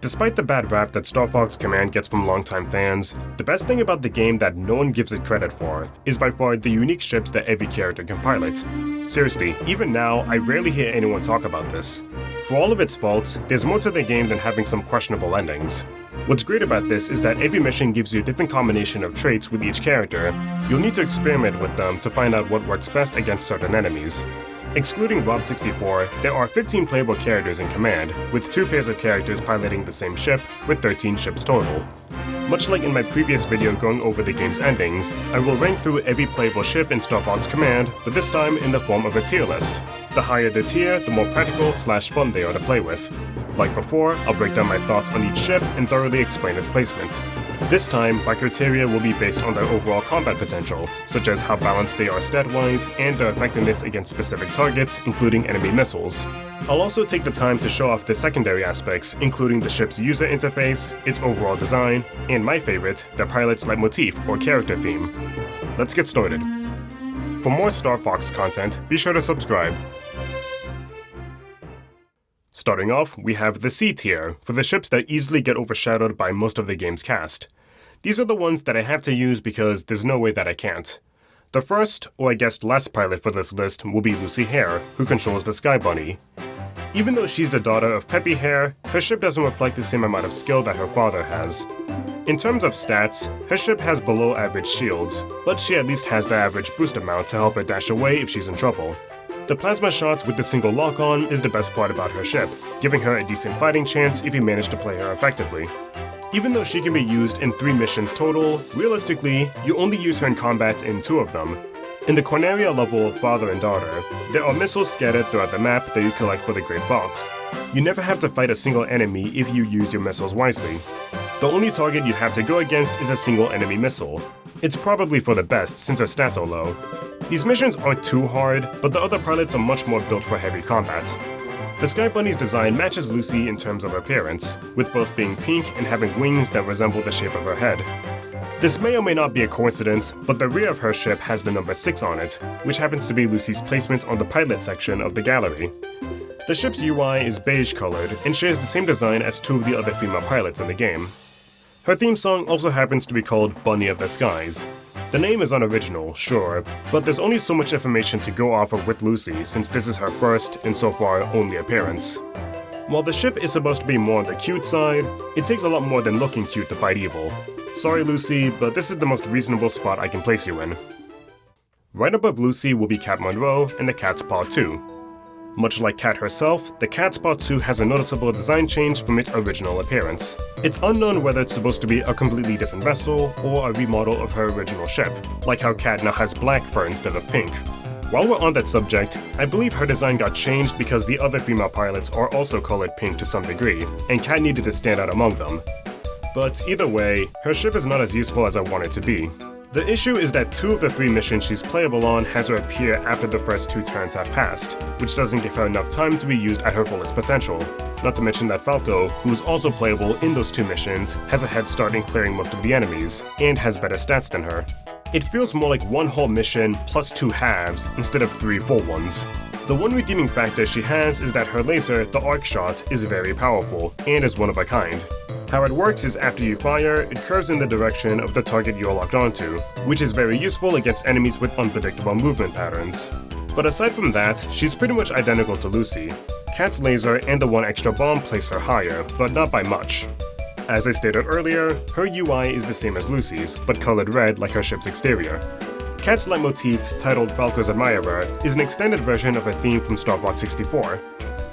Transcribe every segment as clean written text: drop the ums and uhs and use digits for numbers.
Despite the bad rap that Star Fox Command gets from longtime fans, the best thing about the game that no one gives it credit for is by far the unique ships that every character can pilot. Seriously, even now, I rarely hear anyone talk about this. For all of its faults, there's more to the game than having some questionable endings. What's great about this is that every mission gives you a different combination of traits with each character. You'll need to experiment with them to find out what works best against certain enemies. Excluding Rob 64, there are 15 playable characters in Command, with 2 pairs of characters piloting the same ship, with 13 ships total. Much like in my previous video going over the game's endings, I will rank through every playable ship in Star Fox Command, but this time in the form of a tier list. The higher the tier, the more practical/fun they are to play with. Like before, I'll break down my thoughts on each ship and thoroughly explain its placement. This time, my criteria will be based on their overall combat potential, such as how balanced they are stat-wise and their effectiveness against specific targets, including enemy missiles. I'll also take the time to show off the secondary aspects, including the ship's user interface, its overall design, and my favorite, their pilot's leitmotif or character theme. Let's get started. For more Star Fox content, be sure to subscribe. Starting off, we have the C tier, for the ships that easily get overshadowed by most of the game's cast. These are the ones that I have to use because there's no way that I can't. The first, or I guess last pilot for this list, will be Lucy Hare, who controls the Sky Bunny. Even though she's the daughter of Peppy Hare, her ship doesn't reflect the same amount of skill that her father has. In terms of stats, her ship has below average shields, but she at least has the average boost amount to help her dash away if she's in trouble. The plasma shots with the single lock-on is the best part about her ship, giving her a decent fighting chance if you manage to play her effectively. Even though she can be used in 3 missions total, realistically, you only use her in combat in 2 of them. In the Corneria level, Father and Daughter, there are missiles scattered throughout the map that you collect for the Great Fox. You never have to fight a single enemy if you use your missiles wisely. The only target you have to go against is a single enemy missile. It's probably for the best since her stats are low. These missions aren't too hard, but the other pilots are much more built for heavy combat. The Sky Bunny's design matches Lucy in terms of appearance, with both being pink and having wings that resemble the shape of her head. This may or may not be a coincidence, but the rear of her ship has the number 6 on it, which happens to be Lucy's placement on the pilot section of the gallery. The ship's UI is beige colored and shares the same design as 2 of the other female pilots in the game. Her theme song also happens to be called Bunny of the Skies. The name is unoriginal, sure, but there's only so much information to go off of with Lucy since this is her first, and so far, only appearance. While the ship is supposed to be more on the cute side, it takes a lot more than looking cute to fight evil. Sorry Lucy, but this is the most reasonable spot I can place you in. Right above Lucy will be Cat Monroe and the Cat's Paw 2. Much like Cat herself, the Cat's Paw 2 has a noticeable design change from its original appearance. It's unknown whether it's supposed to be a completely different vessel or a remodel of her original ship, like how Cat now has black fur instead of pink. While we're on that subject, I believe her design got changed because the other female pilots are also colored pink to some degree, and Cat needed to stand out among them. But either way, her ship is not as useful as I want it to be. The issue is that 2 of the 3 missions she's playable on has her appear after the first 2 turns have passed, which doesn't give her enough time to be used at her fullest potential. Not to mention that Falco, who is also playable in those 2 missions, has a head start in clearing most of the enemies, and has better stats than her. It feels more like one whole mission plus 2 halves instead of 3 full ones. The one redeeming factor she has is that her laser, the arc shot, is very powerful, and is one of a kind. How it works is after you fire, it curves in the direction of the target you're locked onto, which is very useful against enemies with unpredictable movement patterns. But aside from that, she's pretty much identical to Lucy. Cat's laser and the 1 extra bomb place her higher, but not by much. As I stated earlier, her UI is the same as Lucy's, but colored red like her ship's exterior. Cat's leitmotif, titled Falco's Admirer, is an extended version of a theme from Star Fox 64.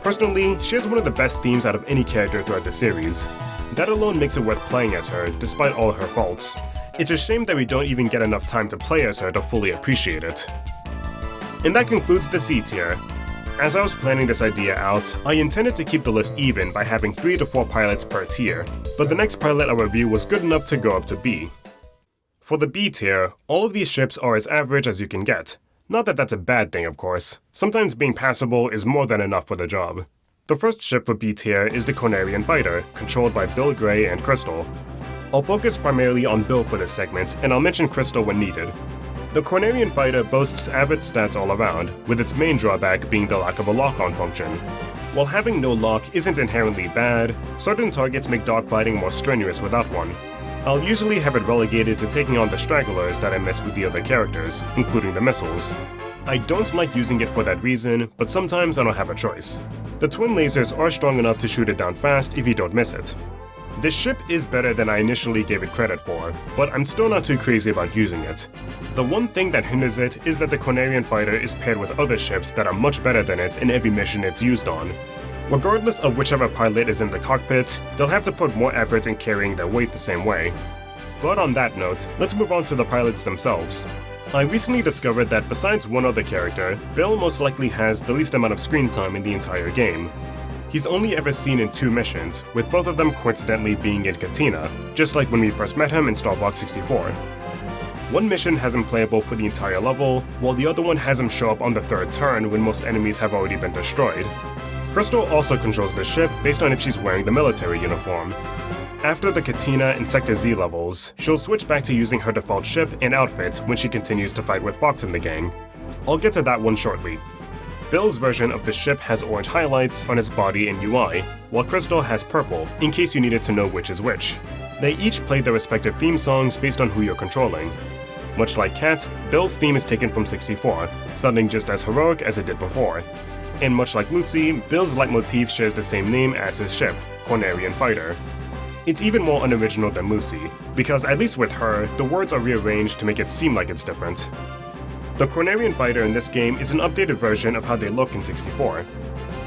Personally, she has one of the best themes out of any character throughout the series. That alone makes it worth playing as her, despite all her faults. It's a shame that we don't even get enough time to play as her to fully appreciate it. And that concludes the C tier. As I was planning this idea out, I intended to keep the list even by having 3 to 4 pilots per tier, but the next pilot I'll review was good enough to go up to B. For the B tier, all of these ships are as average as you can get. Not that that's a bad thing, of course. Sometimes being passable is more than enough for the job. The first ship for B tier is the Cornerian Fighter, controlled by Bill Gray and Crystal. I'll focus primarily on Bill for this segment, and I'll mention Crystal when needed. The Cornerian Fighter boasts average stats all around, with its main drawback being the lack of a lock-on function. While having no lock isn't inherently bad, certain targets make dogfighting more strenuous without one. I'll usually have it relegated to taking on the stragglers that I miss with the other characters, including the missiles. I don't like using it for that reason, but sometimes I don't have a choice. The twin lasers are strong enough to shoot it down fast if you don't miss it. This ship is better than I initially gave it credit for, but I'm still not too crazy about using it. The one thing that hinders it is that the Cornerian fighter is paired with other ships that are much better than it in every mission it's used on. Regardless of whichever pilot is in the cockpit, they'll have to put more effort in carrying their weight the same way. But on that note, let's move on to the pilots themselves. I recently discovered that besides one other character, Bill most likely has the least amount of screen time in the entire game. He's only ever seen in 2 missions, with both of them coincidentally being in Katina, just like when we first met him in Star Fox 64. One mission has him playable for the entire level, while the other one has him show up on the 3rd turn when most enemies have already been destroyed. Crystal also controls the ship based on if she's wearing the military uniform. After the Katina and Sector Z levels, she'll switch back to using her default ship and outfit when she continues to fight with Fox and the gang. I'll get to that one shortly. Bill's version of the ship has orange highlights on its body and UI, while Crystal has purple, in case you needed to know which is which. They each play their respective theme songs based on who you're controlling. Much like Cat, Bill's theme is taken from 64, sounding just as heroic as it did before. And much like Lucy, Bill's leitmotif shares the same name as his ship, Cornerian Fighter. It's even more unoriginal than Lucy, because at least with her, the words are rearranged to make it seem like it's different. The Cornerian Fighter in this game is an updated version of how they look in 64.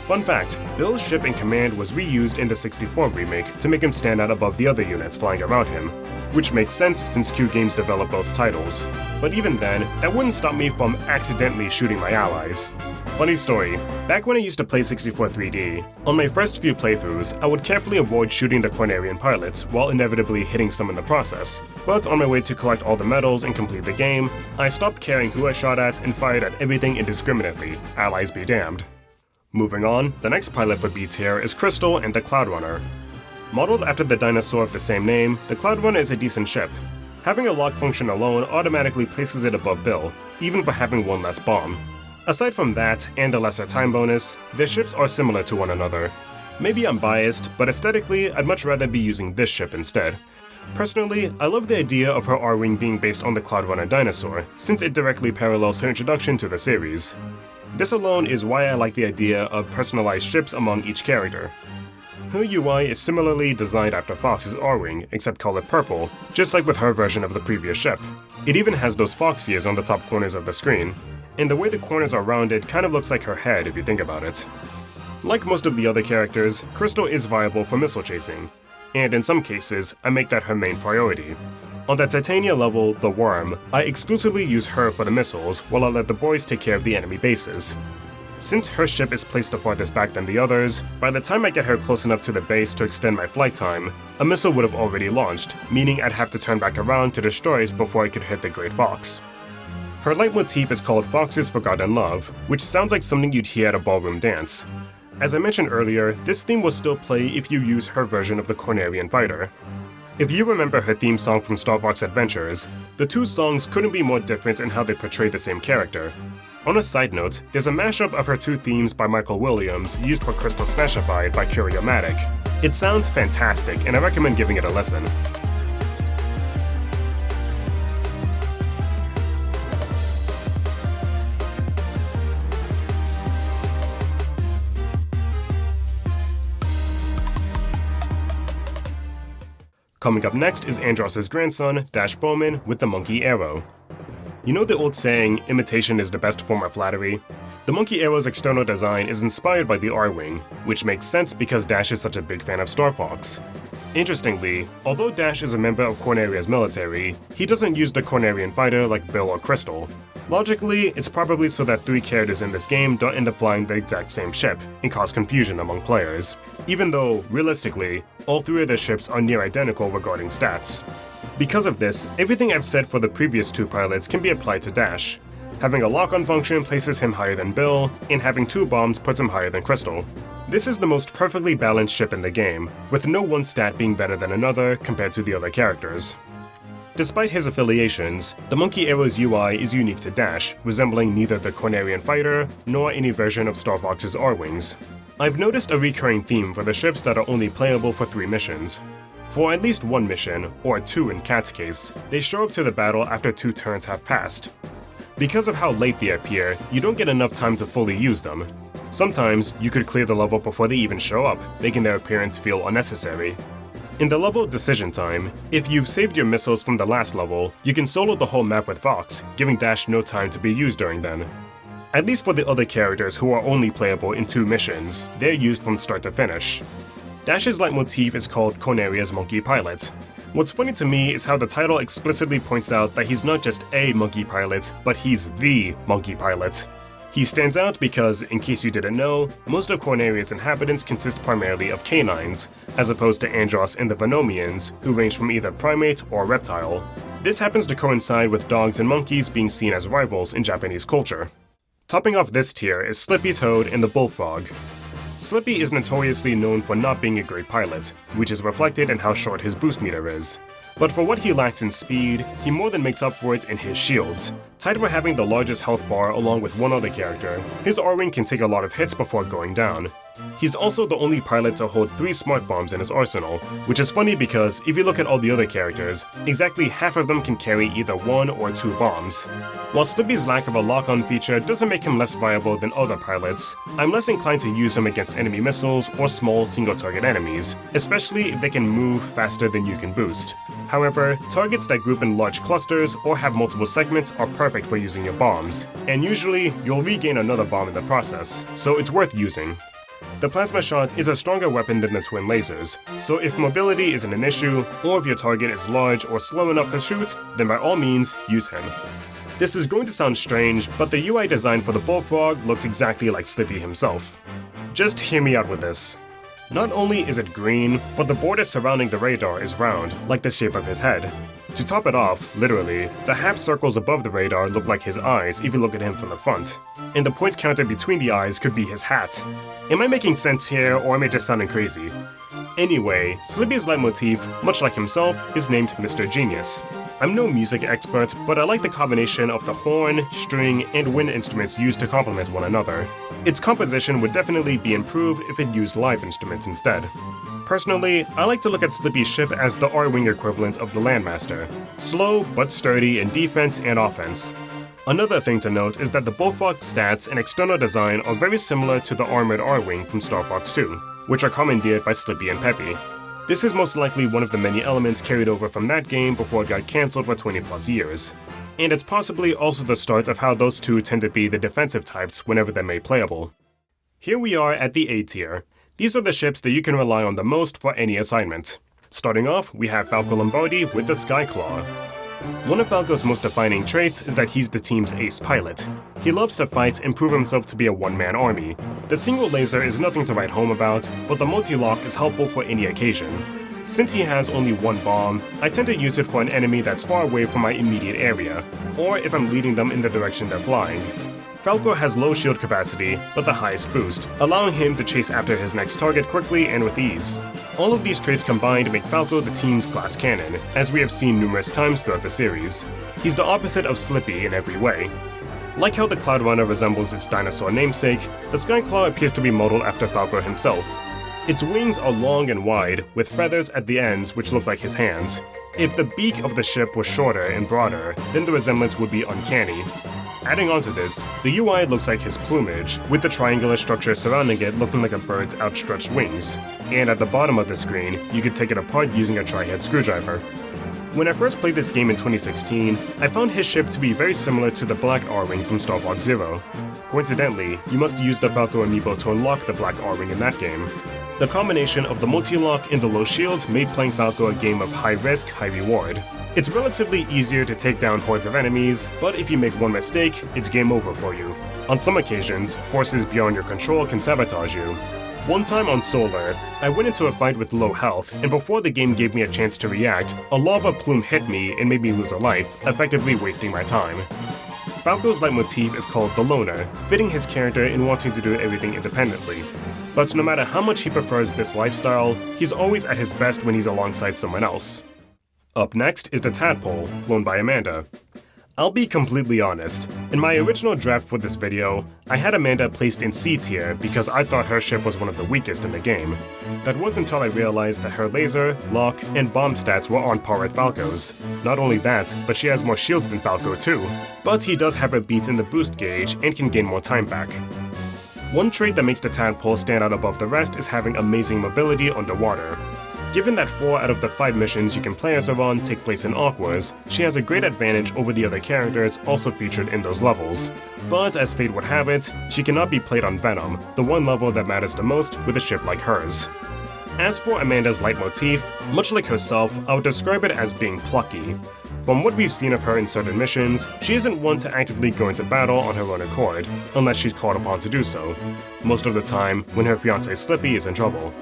Fun fact, Bill's ship in command was reused in the 64 remake to make him stand out above the other units flying around him, which makes sense since Q Games developed both titles. But even then, that wouldn't stop me from accidentally shooting my allies. Funny story, back when I used to play 64 3D, on my first few playthroughs, I would carefully avoid shooting the Cornerian pilots while inevitably hitting some in the process. But on my way to collect all the medals and complete the game, I stopped caring who I shot at and fired at everything indiscriminately, allies be damned. Moving on, the next pilot for B tier is Crystal and the Cloud Runner. Modeled after the dinosaur of the same name, the Cloud Runner is a decent ship. Having a lock function alone automatically places it above Bill, even for having one less bomb. Aside from that, and a lesser time bonus, their ships are similar to one another. Maybe I'm biased, but aesthetically, I'd much rather be using this ship instead. Personally, I love the idea of her R-Wing being based on the Cloud Runner dinosaur, since it directly parallels her introduction to the series. This alone is why I like the idea of personalized ships among each character. Her UI is similarly designed after Fox's R-Wing, except colored purple, just like with her version of the previous ship. It even has those fox ears on the top corners of the screen, and the way the corners are rounded kind of looks like her head if you think about it. Like most of the other characters, Crystal is viable for missile chasing, and in some cases, I make that her main priority. On the Titania level, the Worm, I exclusively use her for the missiles while I let the boys take care of the enemy bases. Since her ship is placed the farthest back than the others, by the time I get her close enough to the base to extend my flight time, a missile would have already launched, meaning I'd have to turn back around to destroy it before I could hit the Great Fox. Her leitmotif is called Fox's Forgotten Love, which sounds like something you'd hear at a ballroom dance. As I mentioned earlier, this theme will still play if you use her version of the Cornerian Fighter. If you remember her theme song from Star Fox Adventures, the 2 songs couldn't be more different in how they portray the same character. On a side note, there's a mashup of her 2 themes by Mykal Williams used for Crystal Smashified by Curiomatic. It sounds fantastic, and I recommend giving it a listen. Coming up next is Andross's grandson, Dash Bowman, with the Monkey Arrow. You know the old saying, imitation is the best form of flattery? The Monkey Arrow's external design is inspired by the R-Wing, which makes sense because Dash is such a big fan of Star Fox. Interestingly, although Dash is a member of Corneria's military, he doesn't use the Cornerian Fighter like Bill or Crystal. Logically, it's probably so that 3 characters in this game don't end up flying the exact same ship and cause confusion among players, even though, realistically, all 3 of their ships are near identical regarding stats. Because of this, everything I've said for the previous 2 pilots can be applied to Dash. Having a lock-on function places him higher than Bill, and having 2 bombs puts him higher than Crystal. This is the most perfectly balanced ship in the game, with no one stat being better than another compared to the other characters. Despite his affiliations, the Monkey Arrow's UI is unique to Dash, resembling neither the Cornerian Fighter nor any version of Star Fox's R-Wings. I've noticed a recurring theme for the ships that are only playable for 3 missions. For at least 1 mission, or 2 in Cat's case, they show up to the battle after 2 turns have passed. Because of how late they appear, you don't get enough time to fully use them. Sometimes, you could clear the level before they even show up, making their appearance feel unnecessary. In the level Decision Time, if you've saved your missiles from the last level, you can solo the whole map with Vox, giving Dash no time to be used during then. At least for the other characters who are only playable in 2 missions, they're used from start to finish. Dash's leitmotif is called Corneria's Monkey Pilot. What's funny to me is how the title explicitly points out that he's not just a monkey pilot, but he's the monkey pilot. He stands out because, in case you didn't know, most of Corneria's inhabitants consist primarily of canines, as opposed to Andros and the Venomians, who range from either primate or reptile. This happens to coincide with dogs and monkeys being seen as rivals in Japanese culture. Topping off this tier is Slippy Toad and the Bullfrog. Slippy is notoriously known for not being a great pilot, which is reflected in how short his boost meter is. But for what he lacks in speed, he more than makes up for it in his shields. Tied for having the largest health bar along with one other character, his Arwing can take a lot of hits before going down. He's also the only pilot to hold 3 smart bombs in his arsenal, which is funny because if you look at all the other characters, exactly half of them can carry either 1 or 2 bombs. While Slippy's lack of a lock-on feature doesn't make him less viable than other pilots, I'm less inclined to use him against enemy missiles or small single-target enemies, especially if they can move faster than you can boost. However, targets that group in large clusters or have multiple segments are perfect for using your bombs, and usually you'll regain another bomb in the process, so it's worth using. The plasma shot is a stronger weapon than the twin lasers, so if mobility isn't an issue, or if your target is large or slow enough to shoot, then by all means, use him. This is going to sound strange, but the UI design for the Bullfrog looks exactly like Slippy himself. Just hear me out with this. Not only is it green, but the border surrounding the radar is round, like the shape of his head. To top it off, literally, the half circles above the radar look like his eyes if you look at him from the front, and the point counter between the eyes could be his hat. Am I making sense here, or am I just sounding crazy? Anyway, Slippy's leitmotif, much like himself, is named Mr. Genius. I'm no music expert, but I like the combination of the horn, string, and wind instruments used to complement one another. Its composition would definitely be improved if it used live instruments instead. Personally, I like to look at Slippy's ship as the Arwing equivalent of the Landmaster, slow but sturdy in defense and offense. Another thing to note is that the Bullfrog's stats and external design are very similar to the armored Arwing from Star Fox 2, which are commandeered by Slippy and Peppy. This is most likely one of the many elements carried over from that game before it got cancelled for 20 plus years. And it's possibly also the start of how those two tend to be the defensive types whenever they're made playable. Here we are at the A tier. These are the ships that you can rely on the most for any assignment. Starting off, we have Falco Lombardi with the Skyclaw. One of Falco's most defining traits is that he's the team's ace pilot. He loves to fight and prove himself to be a one-man army. The single laser is nothing to write home about, but the multi-lock is helpful for any occasion. Since he has only 1 bomb, I tend to use it for an enemy that's far away from my immediate area, or if I'm leading them in the direction they're flying. Falco has low shield capacity, but the highest boost, allowing him to chase after his next target quickly and with ease. All of these traits combined make Falco the team's glass cannon, as we have seen numerous times throughout the series. He's the opposite of Slippy in every way. Like how the Cloud Runner resembles its dinosaur namesake, the Skyclaw appears to be modeled after Falco himself. Its wings are long and wide, with feathers at the ends which look like his hands. If the beak of the ship was shorter and broader, then the resemblance would be uncanny. Adding on to this, the UI looks like his plumage, with the triangular structure surrounding it looking like a bird's outstretched wings. And at the bottom of the screen, you could take it apart using a tri-head screwdriver. When I first played this game in 2016, I found his ship to be very similar to the Black Arwing from Star Fox Zero. Coincidentally, you must use the Falco amiibo to unlock the Black Arwing in that game. The combination of the multi-lock and the low shield made playing Falco a game of high risk, high reward. It's relatively easier to take down hordes of enemies, but if you make one mistake, it's game over for you. On some occasions, forces beyond your control can sabotage you. One time on Solar, I went into a fight with low health, and before the game gave me a chance to react, a lava plume hit me and made me lose a life, effectively wasting my time. Falco's leitmotif is called the Loner, fitting his character in wanting to do everything independently. But no matter how much he prefers this lifestyle, he's always at his best when he's alongside someone else. Up next is the Tadpole, flown by Amanda. I'll be completely honest. In my original draft for this video, I had Amanda placed in C tier because I thought her ship was one of the weakest in the game. That wasn't until I realized that her laser, lock, and bomb stats were on par with Falco's. Not only that, but she has more shields than Falco too. But he does have her beat in the boost gauge and can gain more time back. One trait that makes the tadpole stand out above the rest is having amazing mobility underwater. Given that 4 out of the 5 missions you can play as her on take place in Aquas, she has a great advantage over the other characters also featured in those levels. But as fate would have it, she cannot be played on Venom, the one level that matters the most with a ship like hers. As for Amanda's leitmotif, much like herself, I would describe it as being plucky. From what we've seen of her in certain missions, she isn't one to actively go into battle on her own accord, unless she's called upon to do so. Most of the time, when her fiancé Slippy is in trouble.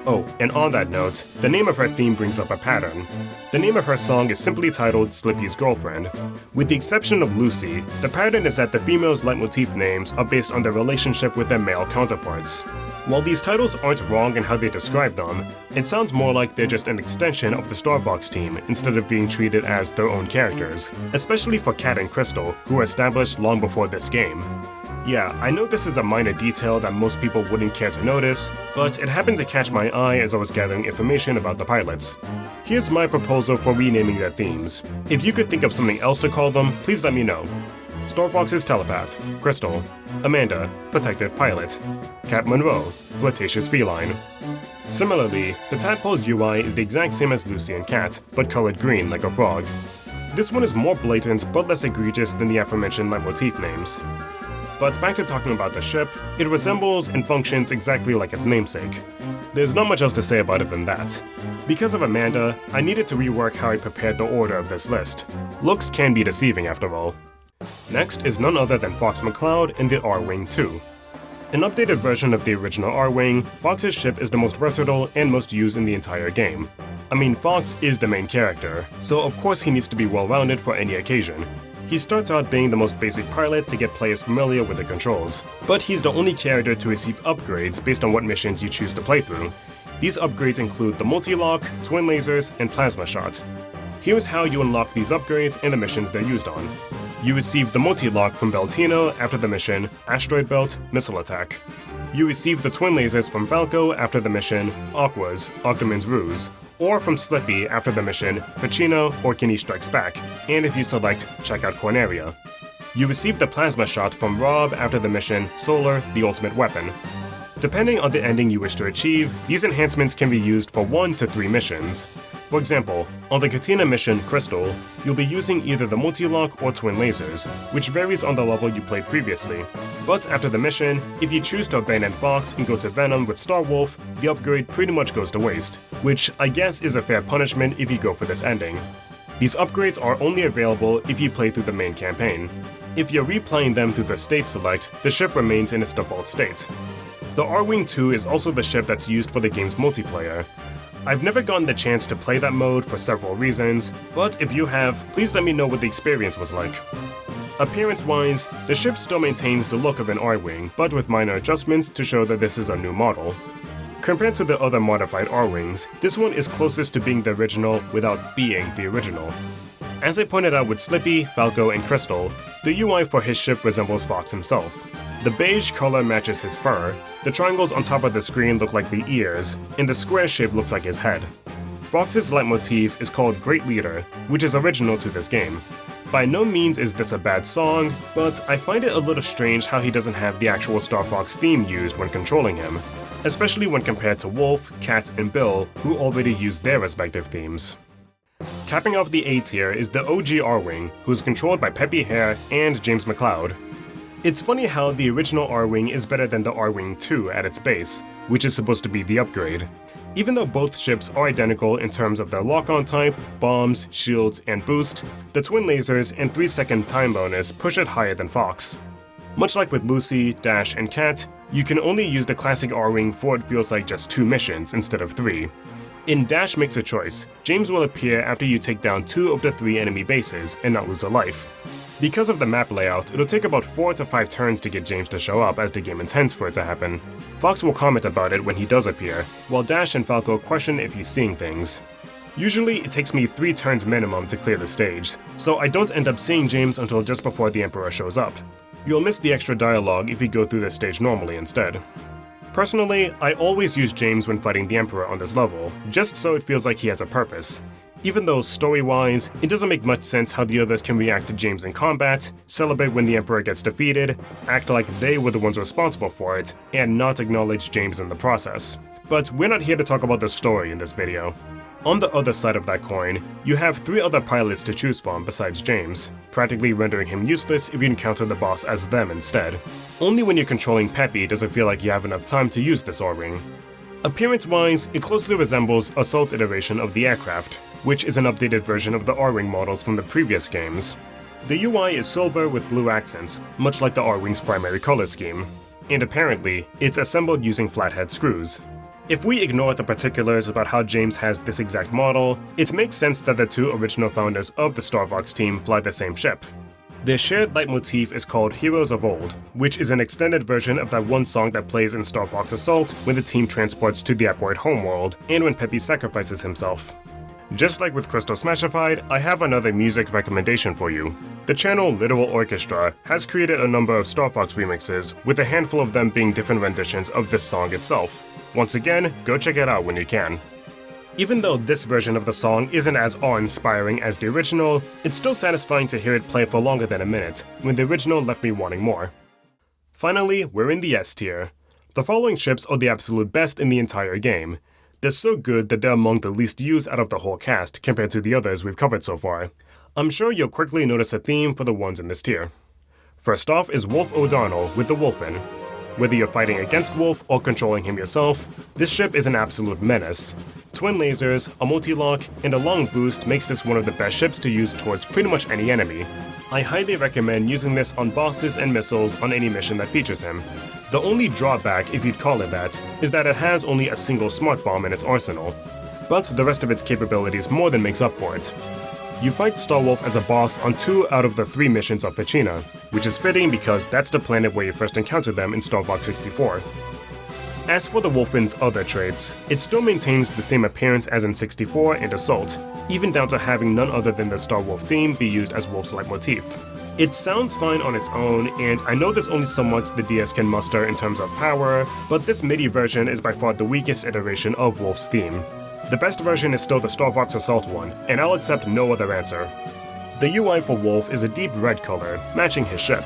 Oh, and on that note, the name of her theme brings up a pattern. The name of her song is simply titled Slippy's Girlfriend. With the exception of Lucy, the pattern is that the females' leitmotif names are based on their relationship with their male counterparts. While these titles aren't wrong in how they describe them, it sounds more like they're just an extension of the Star Fox team instead of being treated as their own characters, especially for Cat and Crystal, who were established long before this game. Yeah, I know this is a minor detail that most people wouldn't care to notice, but it happened to catch my eye as I was gathering information about the pilots. Here's my proposal for renaming their themes. If you could think of something else to call them, please let me know. Star Fox is Telepath, Crystal. Amanda, Protective Pilot. Cat Monroe, Flirtatious Feline. Similarly, the tadpole's UI is the exact same as Lucy and Cat, but colored green like a frog. This one is more blatant but less egregious than the aforementioned leitmotif names. But back to talking about the ship, it resembles and functions exactly like its namesake. There's not much else to say about it than that. Because of Amanda, I needed to rework how I prepared the order of this list. Looks can be deceiving after all. Next is none other than Fox McCloud in the R-Wing 2. An updated version of the original R-Wing, Fox's ship is the most versatile and most used in the entire game. I mean, Fox is the main character, so of course he needs to be well-rounded for any occasion. He starts out being the most basic pilot to get players familiar with the controls, but he's the only character to receive upgrades based on what missions you choose to play through. These upgrades include the multi-lock, twin lasers, and plasma shot. Here's how you unlock these upgrades and the missions they're used on. You receive the multi-lock from Beltino after the mission Asteroid Belt, Missile Attack. You receive the twin lasers from Falco after the mission Aquas, Octoman's Ruse, or from Slippy after the mission Pacino or Kinney Strikes Back, and if you select Check Out Corneria. You receive the plasma shot from Rob after the mission Solar, the Ultimate Weapon. Depending on the ending you wish to achieve, these enhancements can be used for 1 to 3 missions. For example, on the Katina mission Crystal, you'll be using either the multi-lock or twin lasers, which varies on the level you played previously. But after the mission, if you choose to abandon Fox and go to Venom with Starwolf, the upgrade pretty much goes to waste, which I guess is a fair punishment if you go for this ending. These upgrades are only available if you play through the main campaign. If you're replaying them through the state select, the ship remains in its default state. The R-Wing 2 is also the ship that's used for the game's multiplayer. I've never gotten the chance to play that mode for several reasons, but if you have, please let me know what the experience was like. Appearance-wise, the ship still maintains the look of an R-Wing, but with minor adjustments to show that this is a new model. Compared to the other modified R-Wings, this one is closest to being the original without being the original. As I pointed out with Slippy, Falco, and Crystal, the UI for his ship resembles Fox himself. The beige color matches his fur, the triangles on top of the screen look like the ears, and the square shape looks like his head. Fox's leitmotif is called Great Leader, which is original to this game. By no means is this a bad song, but I find it a little strange how he doesn't have the actual Star Fox theme used when controlling him, especially when compared to Wolf, Cat, and Bill, who already use their respective themes. Capping off the A tier is the OG R-Wing, who's controlled by Peppy Hare and James McCloud. It's funny how the original R-Wing is better than the R-Wing 2 at its base, which is supposed to be the upgrade. Even though both ships are identical in terms of their lock-on type, bombs, shields, and boost, the twin lasers and 3-second time bonus push it higher than Fox. Much like with Lucy, Dash, and Cat, you can only use the classic R-Wing for what feels like just 2 missions instead of 3. In Dash Makes a Choice, James will appear after you take down 2 of the 3 enemy bases and not lose a life. Because of the map layout, it'll take about 4 to 5 turns to get James to show up as the game intends for it to happen. Fox will comment about it when he does appear, while Dash and Falco question if he's seeing things. Usually, it takes me 3 turns minimum to clear the stage, so I don't end up seeing James until just before the Emperor shows up. You'll miss the extra dialogue if you go through this stage normally instead. Personally, I always use James when fighting the Emperor on this level, just so it feels like he has a purpose. Even though story-wise, it doesn't make much sense how the others can react to James in combat, celebrate when the Emperor gets defeated, act like they were the ones responsible for it, and not acknowledge James in the process. But we're not here to talk about the story in this video. On the other side of that coin, you have 3 other pilots to choose from besides James, practically rendering him useless if you encounter the boss as them instead. Only when you're controlling Peppy does it feel like you have enough time to use this O-ring. Appearance-wise, it closely resembles Assault's iteration of the aircraft, which is an updated version of the R-Wing models from the previous games. The UI is silver with blue accents, much like the R-Wing's primary color scheme. And apparently, it's assembled using flathead screws. If we ignore the particulars about how James has this exact model, it makes sense that the 2 original founders of the Star Fox team fly the same ship. Their shared leitmotif is called Heroes of Old, which is an extended version of that one song that plays in Star Fox Assault when the team transports to the Apoid homeworld, and when Peppy sacrifices himself. Just like with Crystal Smashified, I have another music recommendation for you. The channel Literal Orchestra has created a number of Star Fox remixes, with a handful of them being different renditions of this song itself. Once again, go check it out when you can. Even though this version of the song isn't as awe-inspiring as the original, it's still satisfying to hear it play for longer than a minute, when the original left me wanting more. Finally, we're in the S tier. The following ships are the absolute best in the entire game. They're so good that they're among the least used out of the whole cast compared to the others we've covered so far. I'm sure you'll quickly notice a theme for the ones in this tier. First off is Wolf O'Donnell with the Wolfen. Whether you're fighting against Wolf or controlling him yourself, this ship is an absolute menace. Twin lasers, a multi-lock, and a long boost makes this one of the best ships to use towards pretty much any enemy. I highly recommend using this on bosses and missiles on any mission that features him. The only drawback, if you'd call it that, is that it has only a single smart bomb in its arsenal. But the rest of its capabilities more than makes up for it. You fight Starwolf as a boss on 2 out of the 3 missions of Ficina, which is fitting because that's the planet where you first encountered them in Star Fox 64. As for the Wolfen's other traits, it still maintains the same appearance as in 64 and Assault, even down to having none other than the Starwolf theme be used as Wolf's leitmotif. It sounds fine on its own, and I know there's only so much the DS can muster in terms of power, but this MIDI version is by far the weakest iteration of Wolf's theme. The best version is still the Star Fox Assault one, and I'll accept no other answer. The UI for Wolf is a deep red color, matching his ship.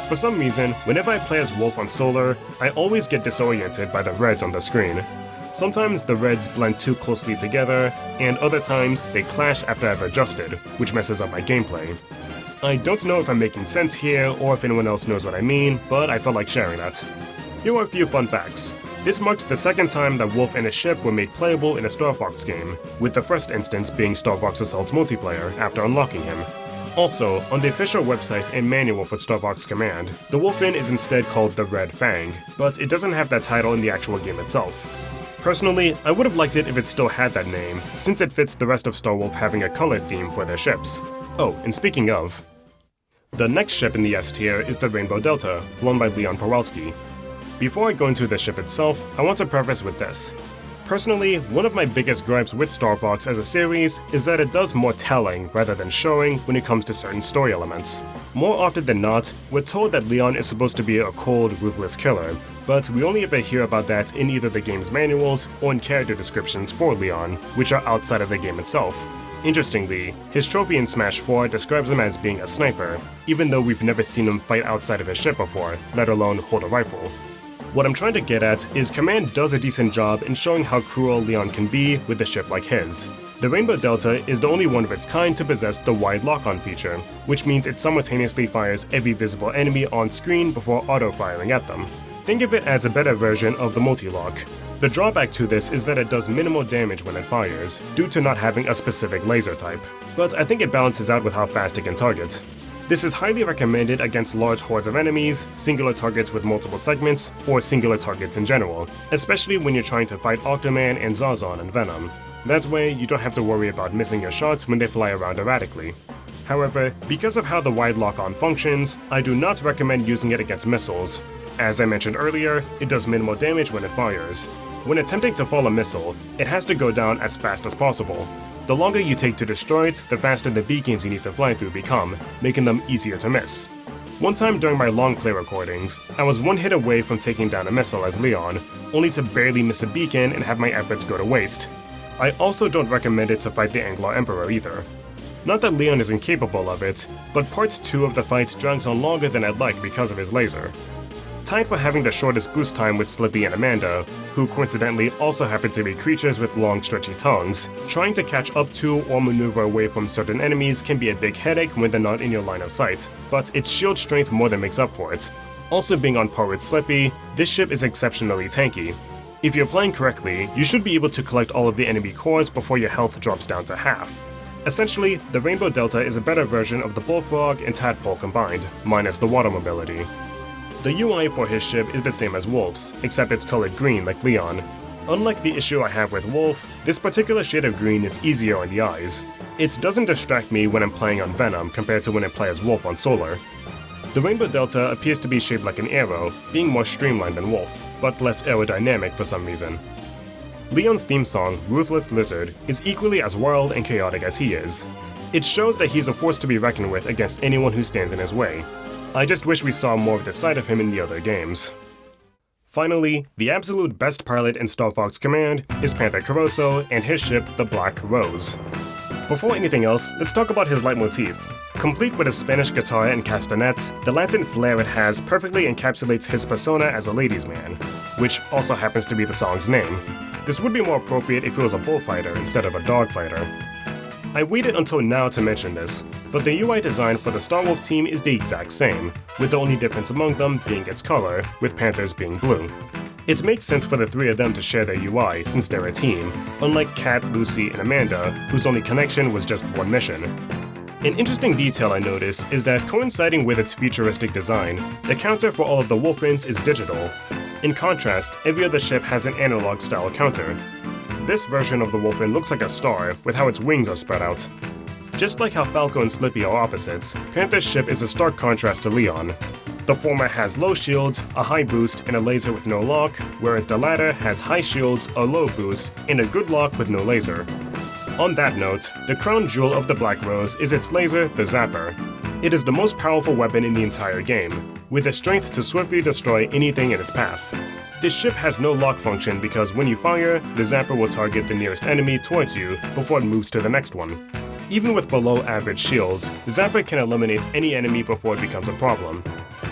For some reason, whenever I play as Wolf on Solar, I always get disoriented by the reds on the screen. Sometimes the reds blend too closely together, and other times they clash after I've adjusted, which messes up my gameplay. I don't know if I'm making sense here or if anyone else knows what I mean, but I felt like sharing that. Here are a few fun facts. This marks the second time that Wolf and his ship were made playable in a Star Fox game, with the first instance being Star Fox Assault's multiplayer after unlocking him. Also, on the official website and manual for Star Fox Command, the Wolfen is instead called the Red Fang, but it doesn't have that title in the actual game itself. Personally, I would have liked it if it still had that name, since it fits the rest of Starwolf having a color theme for their ships. Oh, and speaking of, the next ship in the S tier is the Rainbow Delta, flown by Leon Pawlowski. Before I go into the ship itself, I want to preface with this. Personally, one of my biggest gripes with Star Fox as a series is that it does more telling rather than showing when it comes to certain story elements. More often than not, we're told that Leon is supposed to be a cold, ruthless killer, but we only ever hear about that in either the game's manuals or in character descriptions for Leon, which are outside of the game itself. Interestingly, his trophy in Smash 4 describes him as being a sniper, even though we've never seen him fight outside of his ship before, let alone hold a rifle. What I'm trying to get at is Command does a decent job in showing how cruel Leon can be with a ship like his. The Rainbow Delta is the only one of its kind to possess the wide lock-on feature, which means it simultaneously fires every visible enemy on screen before auto-firing at them. Think of it as a better version of the multi-lock. The drawback to this is that it does minimal damage when it fires, due to not having a specific laser type, but I think it balances out with how fast it can target. This is highly recommended against large hordes of enemies, singular targets with multiple segments, or singular targets in general, especially when you're trying to fight Octoman and Zazon and Venom. That way, you don't have to worry about missing your shots when they fly around erratically. However, because of how the wide lock-on functions, I do not recommend using it against missiles. As I mentioned earlier, it does minimal damage when it fires. When attempting to fall a missile, it has to go down as fast as possible. The longer you take to destroy it, the faster the beacons you need to fly through become, making them easier to miss. One time during my long play recordings, I was one hit away from taking down a missile as Leon, only to barely miss a beacon and have my efforts go to waste. I also don't recommend it to fight the Anglo Emperor either. Not that Leon is incapable of it, but part 2 of the fight drags on longer than I'd like because of his laser. Tied for having the shortest boost time with Slippy and Amanda, who coincidentally also happen to be creatures with long stretchy tongues. Trying to catch up to or maneuver away from certain enemies can be a big headache when they're not in your line of sight, but its shield strength more than makes up for it. Also being on par with Slippy, this ship is exceptionally tanky. If you're playing correctly, you should be able to collect all of the enemy cores before your health drops down to half. Essentially, the Rainbow Delta is a better version of the Bullfrog and Tadpole combined, minus the water mobility. The UI for his ship is the same as Wolf's, except it's colored green like Leon. Unlike the issue I have with Wolf, this particular shade of green is easier on the eyes. It doesn't distract me when I'm playing on Venom compared to when I play as Wolf on Solar. The Rainbow Delta appears to be shaped like an arrow, being more streamlined than Wolf, but less aerodynamic for some reason. Leon's theme song, Ruthless Lizard, is equally as wild and chaotic as he is. It shows that he's a force to be reckoned with against anyone who stands in his way. I just wish we saw more of this side of him in the other games. Finally, the absolute best pilot in Star Fox Command is Panther Caroso and his ship, the Black Rose. Before anything else, let's talk about his leitmotif. Complete with a Spanish guitar and castanets, the Latin flair it has perfectly encapsulates his persona as a ladies' man, which also happens to be the song's name. This would be more appropriate if he was a bullfighter instead of a dogfighter. I waited until now to mention this, but the UI design for the Star Wolf team is the exact same, with the only difference among them being its color, with Panthers being blue. It makes sense for the 3 of them to share their UI since they're a team, unlike Kat, Lucy, and Amanda, whose only connection was just one mission. An interesting detail I noticed is that coinciding with its futuristic design, the counter for all of the Wolfrins is digital. In contrast, every other ship has an analog-style counter. This version of the Wolfrin looks like a star, with how its wings are spread out. Just like how Falco and Slippy are opposites, Panther's ship is a stark contrast to Leon. The former has low shields, a high boost, and a laser with no lock, whereas the latter has high shields, a low boost, and a good lock with no laser. On that note, the crown jewel of the Black Rose is its laser, the Zapper. It is the most powerful weapon in the entire game, with the strength to swiftly destroy anything in its path. This ship has no lock function because when you fire, the Zapper will target the nearest enemy towards you before it moves to the next one. Even with below average shields, the Zapper can eliminate any enemy before it becomes a problem.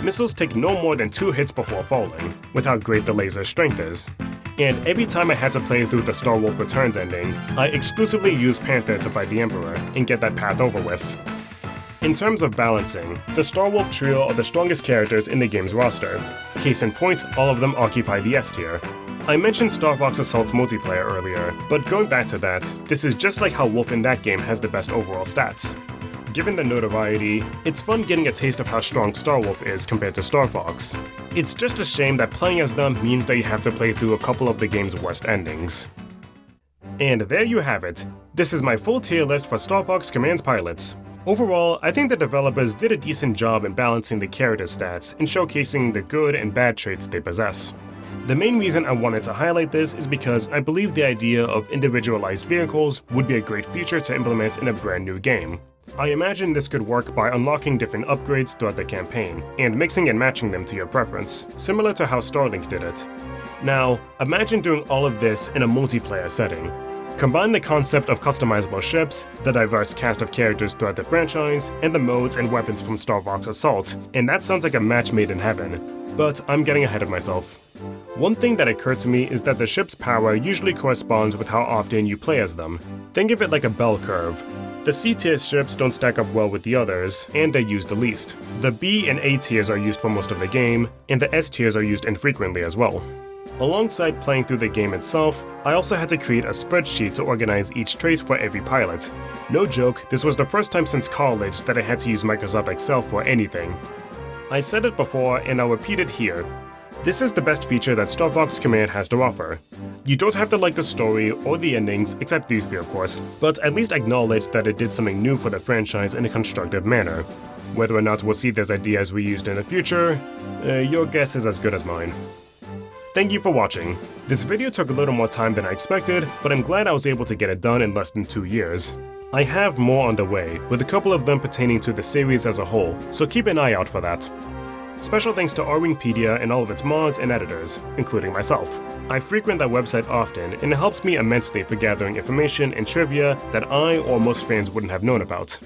Missiles take no more than 2 hits before falling, with how great the laser's strength is. And every time I had to play through the Star Wolf Returns ending, I exclusively used Panther to fight the Emperor and get that path over with. In terms of balancing, the Star Wolf trio are the strongest characters in the game's roster. Case in point, all of them occupy the S tier. I mentioned Star Fox Assault's multiplayer earlier, but going back to that, this is just like how Wolf in that game has the best overall stats. Given the notoriety, it's fun getting a taste of how strong Star Wolf is compared to Star Fox. It's just a shame that playing as them means that you have to play through a couple of the game's worst endings. And there you have it. This is my full tier list for Star Fox Command's pilots. Overall, I think the developers did a decent job in balancing the character stats and showcasing the good and bad traits they possess. The main reason I wanted to highlight this is because I believe the idea of individualized vehicles would be a great feature to implement in a brand new game. I imagine this could work by unlocking different upgrades throughout the campaign, and mixing and matching them to your preference, similar to how Starlink did it. Now, imagine doing all of this in a multiplayer setting. Combine the concept of customizable ships, the diverse cast of characters throughout the franchise, and the modes and weapons from Star Fox Assault, and that sounds like a match made in heaven. But I'm getting ahead of myself. One thing that occurred to me is that the ship's power usually corresponds with how often you play as them. Think of it like a bell curve. The C-tier ships don't stack up well with the others, and they're used the least. The B and A tiers are used for most of the game, and the S tiers are used infrequently as well. Alongside playing through the game itself, I also had to create a spreadsheet to organize each trait for every pilot. No joke, this was the first time since college that I had to use Microsoft Excel for anything. I said it before and I'll repeat it here. This is the best feature that Star Fox Command has to offer. You don't have to like the story or the endings, except these 3 of course, but at least acknowledge that it did something new for the franchise in a constructive manner. Whether or not we'll see those ideas reused in the future, your guess is as good as mine. Thank you for watching. This video took a little more time than I expected, but I'm glad I was able to get it done in less than 2 years. I have more on the way, with a couple of them pertaining to the series as a whole, so keep an eye out for that. Special thanks to Arwingpedia and all of its mods and editors, including myself. I frequent that website often, and it helps me immensely for gathering information and trivia that I or most fans wouldn't have known about.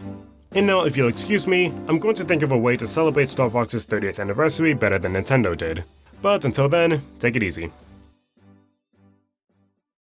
And now, if you'll excuse me, I'm going to think of a way to celebrate Star Fox's 30th anniversary better than Nintendo did. But until then, take it easy.